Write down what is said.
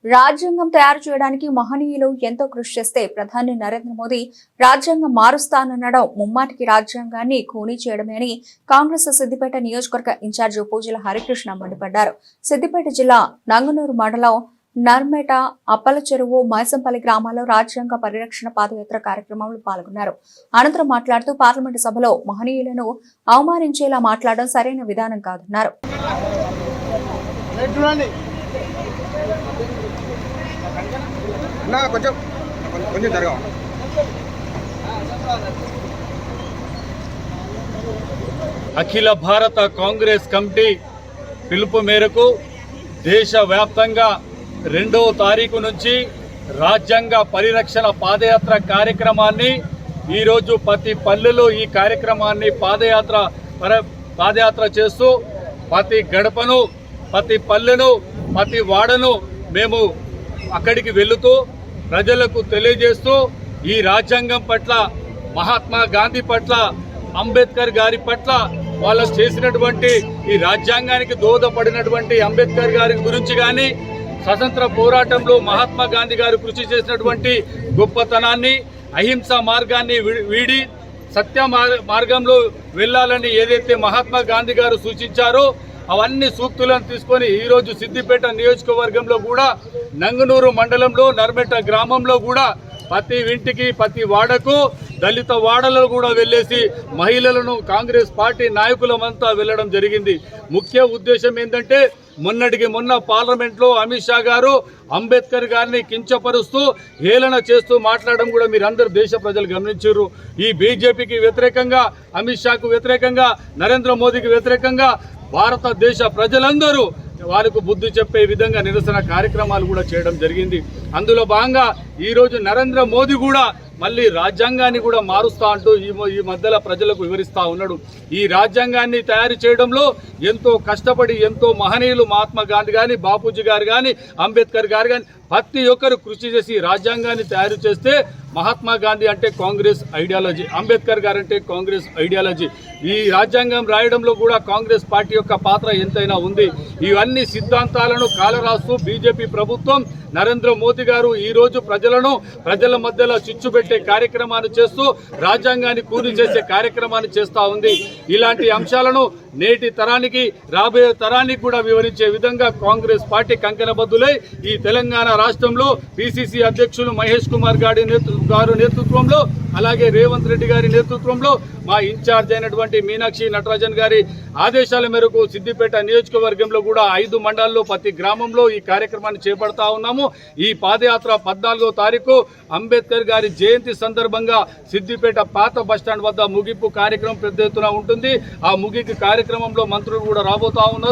రాజ్యాంగం తయారు చేయడానికి మహనీయులు ఎంతో కృషి చేస్తే ప్రధాని నరేంద్ర మోదీ రాజ్యాంగం మారుస్తాననడం ముమ్మాటికి రాజ్యాంగాన్ని ఖూనీ చేయడమే అని కాంగ్రెస్ సిద్దిపేట నియోజకవర్గ ఇన్ఛార్జి పూజల హరికృష్ణ మండిపడ్డారు. సిద్దిపేట జిల్లా నంగనూరు మండలం నర్మేట, అప్పల చెరువు, మైసంపల్లి గ్రామాల్లో రాజ్యాంగ పరిరక్షణ పాదయాత్ర కార్యక్రమంలో పాల్గొన్నారు. అనంతరం మాట్లాడుతూ పార్లమెంటు సభలో మహనీయులను అవమానించేలా మాట్లాడడం సరైన విధానం కాదన్నారు. అఖిల భారత కాంగ్రెస్ కమిటీ పిలుపు మేరకు దేశవ్యాప్తంగా 2వ తారీఖు నుంచి రాజ్యాంగ పరిరక్షణ పాదయాత్ర కార్యక్రమాన్ని ఈరోజు ప్రతి పల్లెలో ఈ కార్యక్రమాన్ని పాదయాత్ర చేస్తూ ప్రతి గడపను, ప్రతి పల్లెను, ప్రతి వాడను మేము అక్కడికి వెళుతూ ప్రజలకు తెలియజేస్తూ ఈ రాజ్యాంగం పట్ల, మహాత్మా గాంధీ పట్ల, అంబేద్కర్ గారి పట్ల వాళ్ళు చేసినటువంటి ఈ రాజ్యాంగానికి దోహదపడినటువంటి అంబేద్కర్ గారి గురించి కానీ, స్వతంత్ర పోరాటంలో మహాత్మా గాంధీ గారు కృషి చేసినటువంటి గొప్పతనాన్ని, అహింసా మార్గాన్ని వీడి సత్య మార్గంలో వెళ్లాలని ఏదైతే మహాత్మా గాంధీ గారు సూచించారో అవన్నీ సూక్తులను తీసుకొని ఈరోజు సిద్దిపేట నియోజకవర్గంలో కూడా, నంగనూరు మండలంలో నర్మెట గ్రామంలో కూడా ప్రతి ఇంటికి, ప్రతి వాడకు, దళిత వాడలలో కూడా వెళ్ళేసి మహిళలను కాంగ్రెస్ పార్టీ నాయకులమంతా వెళ్ళడం జరిగింది. ముఖ్య ఉద్దేశం ఏంటంటే మొన్నటికి మొన్న పార్లమెంట్లో అమిత్ షా గారు అంబేద్కర్ గారిని కించపరుస్తూ, హేళన చేస్తూ మాట్లాడడం కూడా మీరందరూ దేశ ప్రజలు గమనించారు. ఈ బీజేపీకి వ్యతిరేకంగా, అమిత్ షాకు వ్యతిరేకంగా, నరేంద్ర మోదీకి వ్యతిరేకంగా భారతదేశ ప్రజలందరూ వారికి బుద్ధి చెప్పే విధంగా నిరసన కార్యక్రమాలు కూడా చేయడం జరిగింది. అందులో భాగంగా ఈరోజు నరేంద్ర మోదీ కూడా మళ్ళీ రాజ్యాంగాన్ని కూడా మారుస్తా అంటూ ఈ మధ్యలో ప్రజలకు వివరిస్తా ఉన్నాడు. ఈ రాజ్యాంగాన్ని తయారు చేయడంలో ఎంతో కష్టపడి, ఎంతో మహనీయులు మహాత్మా గాంధీ కానీ, బాపూజీ గారు కానీ, అంబేద్కర్ గారు కానీ ప్రతి ఒక్కరు కృషి చేసి రాజ్యాంగాన్ని తయారు చేస్తే మహాత్మా గాంధీ అంటే కాంగ్రెస్ ఐడియాలజీ, అంబేద్కర్ గారు అంటే కాంగ్రెస్ ఐడియాలజీ. ఈ రాజ్యాంగం రాయడంలో కూడా కాంగ్రెస్ పార్టీ యొక్క పాత్ర ఎంతైనా ఉంది. ఇవన్నీ సిద్ధాంతాలను కాలరాస్తూ బీజేపీ ప్రభుత్వం, నరేంద్ర మోదీ గారు ఈరోజు ప్రజల మధ్యలో చిచ్చు పెట్టే కార్యక్రమాన్ని చేస్తూ రాజ్యాంగాన్ని కూని చేసే కార్యక్రమాన్ని చేస్తూ ఉంది. ఇలాంటి అంశాలను నేటి తరానికి, రాబోయే తరానికి కూడా వివరించే విధంగా కాంగ్రెస్ పార్టీ కంకణబద్దులై ఈ తెలంగాణ రాష్ట్రంలో పిసిసి అధ్యక్షులు మహేష్ కుమార్ గారి నేతృత్వంలో, అలాగే రేవంత్ రెడ్డి గారి నేతృత్వంలో, మా ఇన్ఛార్జ్ అయినటువంటి మీనాక్షి నటరాజన్ గారి ఆదేశాల మేరకు సిద్దిపేట నియోజకవర్గంలో కూడా 5 మండలాల్లో ప్రతి గ్రామంలో ఈ కార్యక్రమాన్ని చేపడతా ఉన్నాము. ఈ పాదయాత్ర 14వ తారీఖు అంబేద్కర్ గారి జయంతి సందర్భంగా సిద్దిపేట పాత బస్టాండ్ వద్ద ముగింపు కార్యక్రమం పెద్ద ఎత్తున ఉంటుంది. ఆ ముగింపు కార్యక్రమంలో మంత్రులు కూడా రాబోతా ఉన్నారు.